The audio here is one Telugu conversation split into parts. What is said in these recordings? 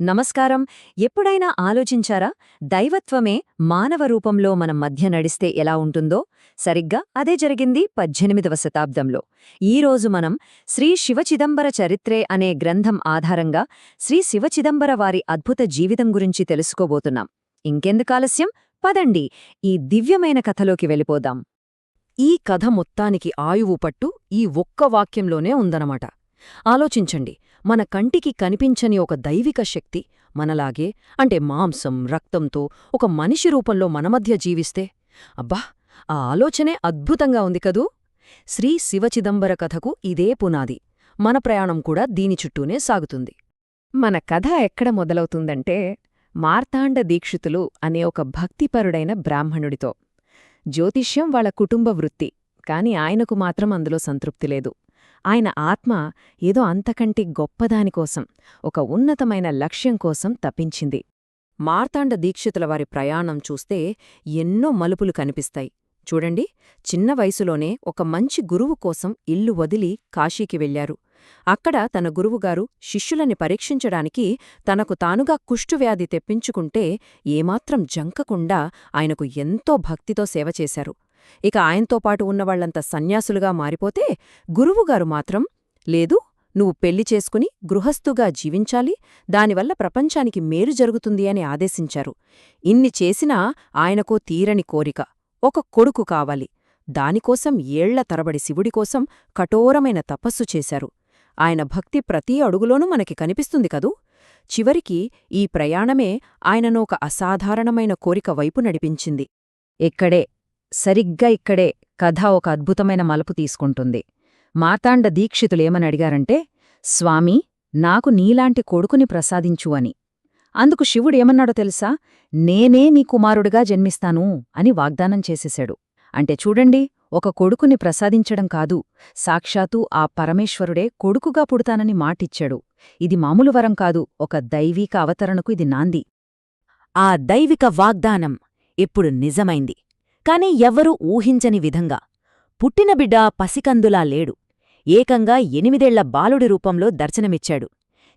నమస్కారం. ఎప్పుడైనా ఆలోచించారా? దైవత్వమే మానవ రూపంలో మన మధ్య నడిస్తే ఎలా ఉంటుందో? సరిగ్గా అదే జరిగింది 18వ శతాబ్దంలో. ఈరోజు మనం శ్రీ శివచిదంబర చరిత్రే అనే గ్రంథం ఆధారంగా శ్రీ శివచిదంబర వారి అద్భుత జీవితం గురించి తెలుసుకోబోతున్నాం. ఇంకెందుకాలస్యం? పదండి, ఈ దివ్యమైన కథలోకి వెళ్ళిపోదాం. ఈ కథ మొత్తానికి ఆయువు పట్టు ఈ ఒక్క వాక్యంలోనే ఉందన్నమాట. ఆలోచించండి, మన కంటికి కనిపించని ఒక దైవిక శక్తి మనలాగే, అంటే మాంసం రక్తంతో ఒక మనిషి రూపంలో మన మధ్య జీవిస్తే, అబ్బా, ఆ ఆలోచనే అద్భుతంగా ఉంది కదూ. శ్రీ శివచిదంబర కథకు ఇదే పునాది. మన ప్రయాణం కూడా దీని చుట్టూనే సాగుతుంది. మన కథ ఎక్కడ మొదలవుతుందంటే, మార్తాండ దీక్షితులు అనే ఒక భక్తిపరుడైన బ్రాహ్మణుడితో. జ్యోతిష్యం వాళ్ళ కుటుంబ వృత్తి, కాని ఆయనకు మాత్రం అందులో సంతృప్తి లేదు. ఆయన ఆత్మ ఏదో అంతకంటే గొప్పదానికోసం, ఒక ఉన్నతమైన లక్ష్యం కోసం తప్పించింది. మార్తాండ దీక్షితుల వారి ప్రయాణం చూస్తే ఎన్నో మలుపులు కనిపిస్తాయి. చూడండి, చిన్న వయసులోనే ఒక మంచి గురువు కోసం ఇల్లు వదిలి కాశీకి వెళ్లారు. అక్కడ తన గురువుగారు శిష్యులని పరీక్షించడానికి తనకు తానుగా కుష్ఠువ్యాధి తెప్పించుకుంటే ఏమాత్రం జంకకుండా ఆయనకు ఎంతో భక్తితో సేవ చేశారు. ఇక ఆయనతో పాటు ఉన్నవాళ్లంతా సన్యాసులుగా మారిపోతే గురువుగారు మాత్రం, లేదు, నువ్వు పెళ్లి చేసుకుని గృహస్థుగా జీవించాలి, దానివల్ల ప్రపంచానికి మేలు జరుగుతుంది అని ఆదేశించారు. ఇన్ని చేసినా ఆయనకో తీరని కోరిక, ఒక కొడుకు కావాలి. దానికోసం ఏళ్ల తరబడి శివుడికోసం కఠోరమైన తపస్సు చేశారు. ఆయన భక్తి ప్రతి అడుగులోనూ మనకి కనిపిస్తుంది కదూ. చివరికి ఈ ప్రయాణమే ఆయనను ఒక అసాధారణమైన కోరిక వైపు నడిపించింది. సరిగ్గా ఇక్కడే కథ ఒక అద్భుతమైన మలుపు తీసుకుంటుంది. మార్తాండ దీక్షితులేమని అడిగారంటే, స్వామీ, నాకు నీలాంటి కొడుకుని ప్రసాదించు అని. అందుకు శివుడేమన్నాడో తెలుసా? నేనే నీ కుమారుడిగా జన్మిస్తాను అని వాగ్దానం చేసేశాడు. అంటే చూడండి, ఒక కొడుకుని ప్రసాదించడం కాదు, సాక్షాత్తూ ఆ పరమేశ్వరుడే కొడుకుగా పుడతానని మాటిచ్చాడు. ఇది మామూలు వరం కాదు, ఒక దైవీక అవతరణకు ఇది నాంది. ఆ దైవిక వాగ్దానం ఇప్పుడు నిజమైంది. కాని ఎవ్వరూ ఊహించని విధంగా. పుట్టిన బిడ్డ పసికందులా లేడు, ఏకంగా 8 బాలుడి రూపంలో దర్శనమిచ్చాడు.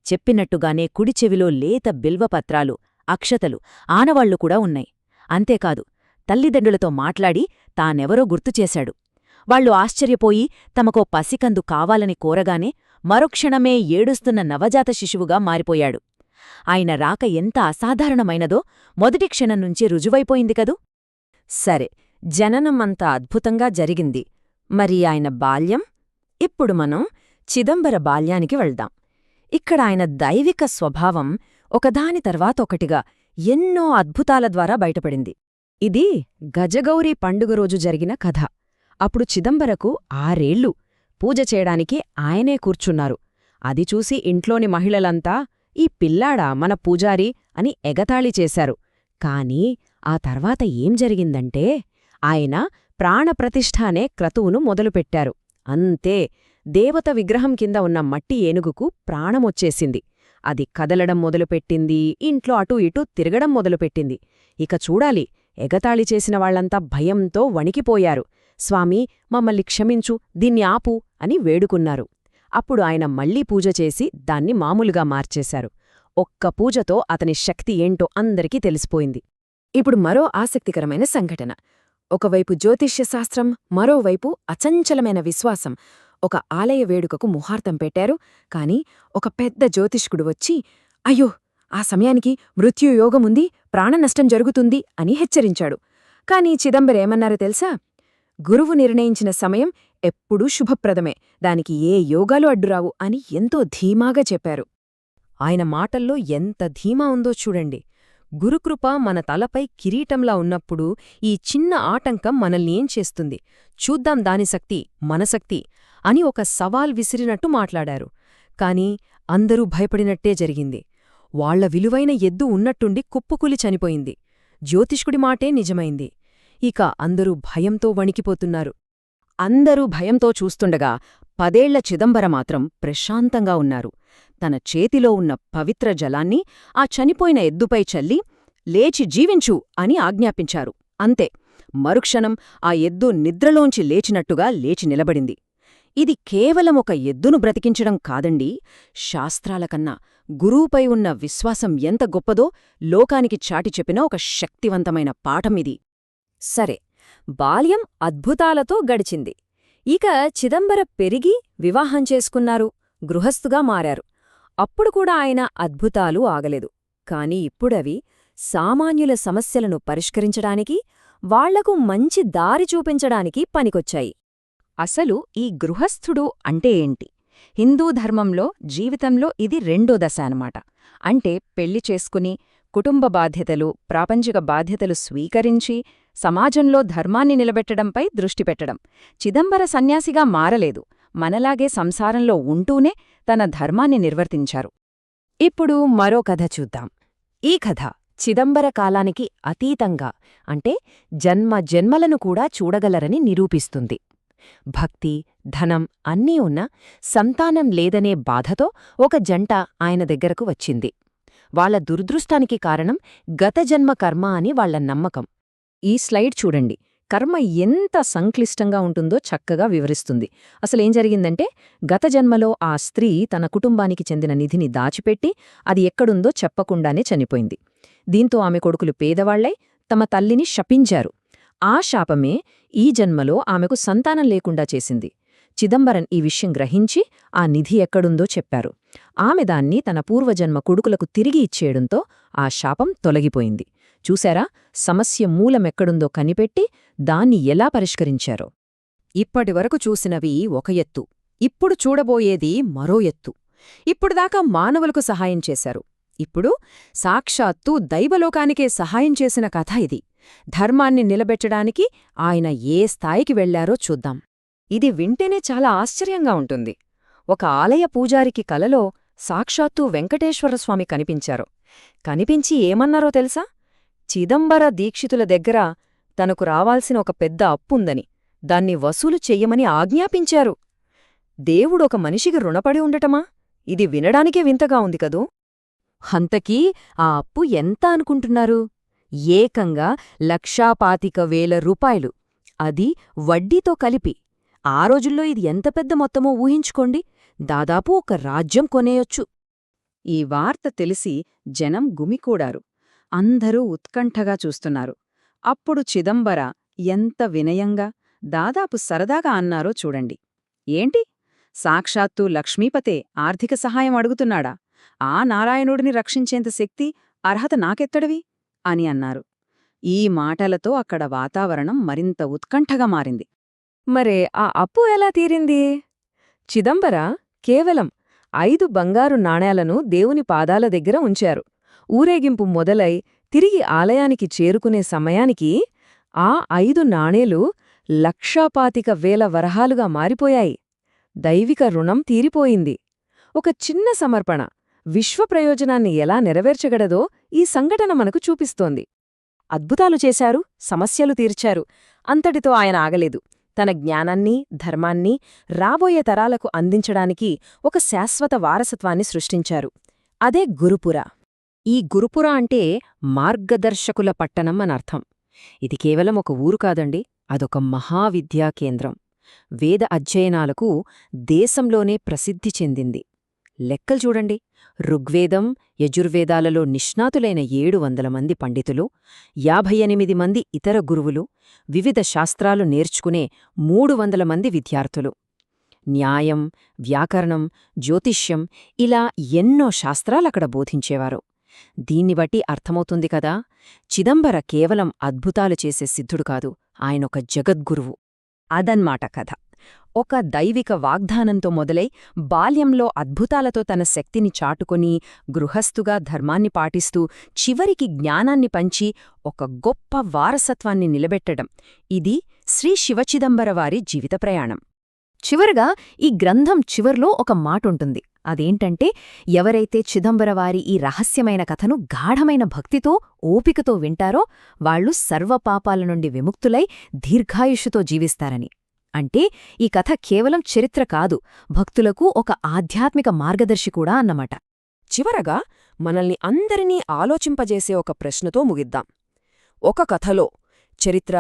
చెప్పినట్టుగానే కుడిచెవిలో లేత బిల్వపత్రాలు, అక్షతలు, ఆనవాళ్లు కూడా ఉన్నాయి. అంతేకాదు, తల్లిదండ్రులతో మాట్లాడి తానెవరో గుర్తుచేశాడు. వాళ్లు ఆశ్చర్యపోయి తమకో పసికందు కావాలని కోరగానే మరుక్షణమే ఏడుస్తున్న నవజాత శిశువుగా మారిపోయాడు. ఆయన రాక ఎంత అసాధారణమైనదో మొదటి క్షణం నుంచి రుజువైపోయింది కదూ. సరే, జననం అంత అద్భుతంగా జరిగింది. మరి ఆయన బాల్యం? ఇప్పుడు మనం చిదంబర బాల్యానికి వెళ్దాం. ఇక్కడ ఆయన దైవిక స్వభావం ఒకదాని తర్వాత ఒకటిగా ఎన్నో అద్భుతాల ద్వారా బయటపడింది. ఇది గజగౌరీ పండుగ రోజు జరిగిన కథ. అప్పుడు చిదంబరకు 6 ఏళ్లు. పూజ చేయడానికి ఆయనే కూర్చున్నారు. అది చూసి ఇంట్లోని మహిళలంతా, ఈ పిల్లాడా మన పూజారి అని ఎగతాళి చేశారు. కాని ఆ తర్వాత ఏం జరిగిందంటే, ఆయన ప్రాణప్రతిష్ఠ అనే క్రతువును మొదలుపెట్టారు. అంతే, దేవత విగ్రహం కింద ఉన్న మట్టి ఏనుగుకు ప్రాణమొచ్చేసింది. అది కదలడం మొదలుపెట్టింది, ఇంట్లో అటూ ఇటూ తిరగడం మొదలుపెట్టింది. ఇక చూడాలి, ఎగతాళి చేసిన వాళ్లంతా భయంతో వణికిపోయారు. స్వామీ, మమ్మల్ని క్షమించు, దీన్ని ఆపు అని వేడుకున్నారు. అప్పుడు ఆయన మళ్లీ పూజ చేసి దాన్ని మామూలుగా మార్చేశారు. ఒక్క పూజతో అతని శక్తి ఏంటో అందరికీ తెలిసిపోయింది. ఇప్పుడు మరో ఆసక్తికరమైన సంఘటన. ఒకవైపు జ్యోతిష్యశాస్త్రం, మరోవైపు అచంచలమైన విశ్వాసం. ఒక ఆలయ వేడుకకు ముహూర్తం పెట్టారు. కాని ఒక పెద్ద జ్యోతిష్కుడు వచ్చి, అయ్యో, ఆ సమయానికి మృత్యుయోగముంది, ప్రాణనష్టం జరుగుతుంది అని హెచ్చరించాడు. కాని చిదంబరేమన్నారో తెలుసా? గురువు నిర్ణయించిన సమయం ఎప్పుడూ శుభప్రదమే, దానికి ఏ యోగాలు అడ్డురావు అని ఎంతో ధీమాగా చెప్పారు. ఆయన మాటల్లో ఎంత ధీమా ఉందో చూడండి. గురుకృప మన తలపై కిరీటంలా ఉన్నప్పుడు ఈ చిన్న ఆటంకం మనల్ని ఏం చేస్తుంది, చూద్దాం దాని శక్తి, మన శక్తి అని ఒక సవాల్ విసిరినట్టు మాట్లాడారు. కాని అందరూ భయపడినట్టే జరిగింది. వాళ్ల విలువైన ఎద్దు ఉన్నట్టుండి కుప్పుకులి చనిపోయింది. జ్యోతిష్కుడి మాటే నిజమైంది. ఇక అందరూ భయంతో వణికిపోతున్నారు. అందరూ భయంతో చూస్తుండగా 10 ఏళ్ల చిదంబర మాత్రం ప్రశాంతంగా ఉన్నారు. తన చేతిలో ఉన్న పవిత్ర జలాన్ని ఆ చనిపోయిన ఎద్దుపై చల్లి, లేచి జీవించు అని ఆజ్ఞాపించారు. అంతే, మరుక్షణం ఆ ఎద్దు నిద్రలోంచి లేచినట్టుగా లేచి నిలబడింది. ఇది కేవలం ఒక ఎద్దును బ్రతికించడం కాదండి, శాస్త్రాలకన్నా గురువుపై ఉన్న విశ్వాసం ఎంత గొప్పదో లోకానికి చాటి చెప్పిన ఒక శక్తివంతమైన పాఠమిది. సరే, బాల్యం అద్భుతాలతో గడిచింది. ఇక చిదంబర పెరిగి వివాహం చేసుకున్నారు, గృహస్థుగా మారారు. అప్పుడు కూడా ఆయన అద్భుతాలు ఆగలేదు. కాని ఇప్పుడవి సామాన్యుల సమస్యలను పరిష్కరించడానికి, వాళ్లకు మంచి దారి చూపించడానికి పనికొచ్చాయి. అసలు ఈ గృహస్థుడు అంటే ఏంటి? హిందూ ధర్మంలో జీవితంలో ఇది రెండో దశ అన్నమాట. అంటే పెళ్లి చేసుకుని కుటుంబ బాధ్యతలు, ప్రాపంచిక బాధ్యతలు స్వీకరించి సమాజంలో ధర్మాన్ని నిలబెట్టడంపై దృష్టి పెట్టడం. చిదంబర సన్యాసిగా మారలేదు, మనలాగే సంసారంలో ఉంటూనే తన ధర్మాన్ని నిర్వర్తించారు. ఇప్పుడు మరో కథ చూద్దాం. ఈ కథ చిదంబర కాలానికి అతీతంగా, అంటే జన్మలను కూడా చూడగలరని నిరూపిస్తుంది. భక్తి, ధనం అన్నీ ఉన్నా సంతానం లేదనే బాధతో ఒక జంట ఆయన దగ్గరకు వచ్చింది. వాళ్ల దురదృష్టానికి కారణం గత జన్మ కర్మ అని వాళ్ల నమ్మకం. ఈ స్లైడ్ చూడండి, కర్మ ఎంత సంక్లిష్టంగా ఉంటుందో చక్కగా వివరిస్తుంది. అసలేం జరిగిందంటే, గత జన్మలో ఆ స్త్రీ తన కుటుంబానికి చెందిన నిధిని దాచిపెట్టి అది ఎక్కడుందో చెప్పకుండానే చనిపోయింది. దీంతో ఆమె కొడుకులు పేదవాళ్లై తమ తల్లిని శపించారు. ఆ శాపమే ఈ జన్మలో ఆమెకు సంతానం లేకుండా చేసింది. చిదంబరన్ ఈ విషయం గ్రహించి ఆ నిధి ఎక్కడుందో చెప్పారు. ఆమె దాన్ని తన పూర్వజన్మ కొడుకులకు తిరిగి ఇచ్చేయడంతో ఆ శాపం తొలగిపోయింది. చూశారా, సమస్య మూలమెక్కడుందో కనిపెట్టి దాన్ని ఎలా పరిష్కరించారో. ఇప్పటివరకు చూసినవి ఒక ఎత్తు, ఇప్పుడు చూడబోయేది మరో ఎత్తు. ఇప్పుడుదాకా మానవులకు సహాయం చేశారు, ఇప్పుడు సాక్షాత్తు దైవలోకానికే సహాయం చేసిన కథ ఇది. ధర్మాన్ని నిలబెట్టడానికి ఆయన ఏ స్థాయికి వెళ్లారో చూద్దాం. ఇది వింటేనే చాలా ఆశ్చర్యంగా ఉంటుంది. ఒక ఆలయ పూజారికి కలలో సాక్షాత్తు వెంకటేశ్వరస్వామి కనిపించారు. కనిపించి ఏమన్నారో తెలుసా? చిదంబర దీక్షితుల దగ్గర తనకు రావాల్సిన ఒక పెద్ద అప్పుందని, దాన్ని వసూలు చెయ్యమని ఆజ్ఞాపించారు. దేవుడొక మనిషికి రుణపడి ఉండటమా? ఇది వినడానికే వింతగా ఉంది కదూ. హంతకీ ఆ అప్పు ఎంత అనుకుంటున్నారు? ఏకంగా 1,25,000 రూపాయలు. అది వడ్డీతో కలిపి. ఆ రోజుల్లో ఇది ఎంత పెద్ద మొత్తమో ఊహించుకోండి. దాదాపు ఒక రాజ్యం కొనేయొచ్చు. ఈ వార్త తెలిసి జనం గుమికూడారు. అందరూ ఉత్కంఠగా చూస్తున్నారు. అప్పుడు చిదంబర ఎంత వినయంగా, దాదాపు సరదాగా అన్నారో చూడండి. ఏంటి, సాక్షాత్తు లక్ష్మీపతే ఆర్థిక సహాయం అడుగుతున్నాడా? ఆ నారాయణుడిని రక్షించేంత శక్తి, అర్హత నాకెత్తడివి అని అన్నారు. ఈ మాటలతో అక్కడ వాతావరణం మరింత ఉత్కంఠగా మారింది. మరే ఆ అప్పు ఎలా తీరింది? చిదంబర కేవలం 5 బంగారు నాణేలను దేవుని పాదాల దగ్గర ఉంచారు. ఊరేగింపు మొదలై తిరిగి ఆలయానికి చేరుకునే సమయానికి ఆ 5 నాణేలు 1,25,000 వరహాలుగా మారిపోయాయి. దైవిక రుణం తీరిపోయింది. ఒక చిన్న సమర్పణ విశ్వప్రయోజనాన్ని ఎలా నెరవేర్చగలదో ఈ సంఘటన మనకు చూపిస్తోంది. అద్భుతాలు చేశారు, సమస్యలు తీర్చారు. అంతటితో ఆయన ఆగలేదు. తన జ్ఞానాన్ని, ధర్మాన్ని రాబోయే తరాలకు అందించడానికి ఒక శాశ్వత వారసత్వాన్ని సృష్టించారు. అదే గురుపుర. ఈ గురుపుర అంటే మార్గదర్శకుల పట్టణం అనర్థం. ఇది కేవలం ఒక ఊరు కాదండి, అదొక మహావిద్యా కేంద్రం. వేద అధ్యయనాలకు దేశంలోనే ప్రసిద్ధి చెందింది. లెక్కలు చూడండి, ఋగ్వేదం, యజుర్వేదాలలో నిష్ణాతులైన 700 మంది పండితులు, 58 మంది ఇతర గురువులు, వివిధ శాస్త్రాలు నేర్చుకునే 300 మంది విద్యార్థులు. న్యాయం, వ్యాకరణం, జ్యోతిష్యం ఇలా ఎన్నో శాస్త్రాలక్కడ బోధించేవారు. దీన్ని బట్టి అర్థమవుతుంది కదా, చిదంబర కేవలం అద్భుతాలు చేసే సిద్ధుడు కాదు, ఆయనొక జగద్గురువు. అదన్మాట కథ. ఒక దైవిక వాగ్దానంతో మొదలై బాల్యంలో అద్భుతాలతో తన శక్తిని చాటుకొని గృహస్థుగా ధర్మాన్ని పాటిస్తూ చివరికి జ్ఞానాన్ని పంచి ఒక గొప్ప వారసత్వాన్ని నిలబెట్టడం, ఇది శ్రీ శివచిదంబరవారి జీవిత ప్రయాణం. చివరగా ఈ గ్రంథం చివర్లో ఒక మాటుంటుంది. అదేంటంటే, ఎవరైతే చిదంబరవారి ఈ రహస్యమైన కథను గాఢమైన భక్తితో, ఓపికతో వింటారో వాళ్లు సర్వపాపాల నుండి విముక్తులై దీర్ఘాయుష్యుతో జీవిస్తారని. అంటే ఈ కథ కేవలం చరిత్ర కాదు, భక్తులకు ఒక ఆధ్యాత్మిక మార్గదర్శి కూడా అన్నమాట. చివరగా మనల్ని అందరినీ ఆలోచింపజేసే ఒక ప్రశ్నతో ముగిద్దాం. ఒక కథలో చరిత్ర,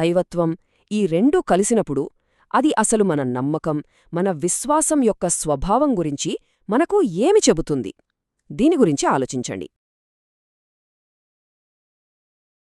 దైవత్వం ఈ రెండూ కలిసినప్పుడు అది అసలు మన నమ్మకం, మన విశ్వాసం యొక్క స్వభావం గురించి మనకు ఏమి చెబుతుంది? దీని గురించి ఆలోచించండి.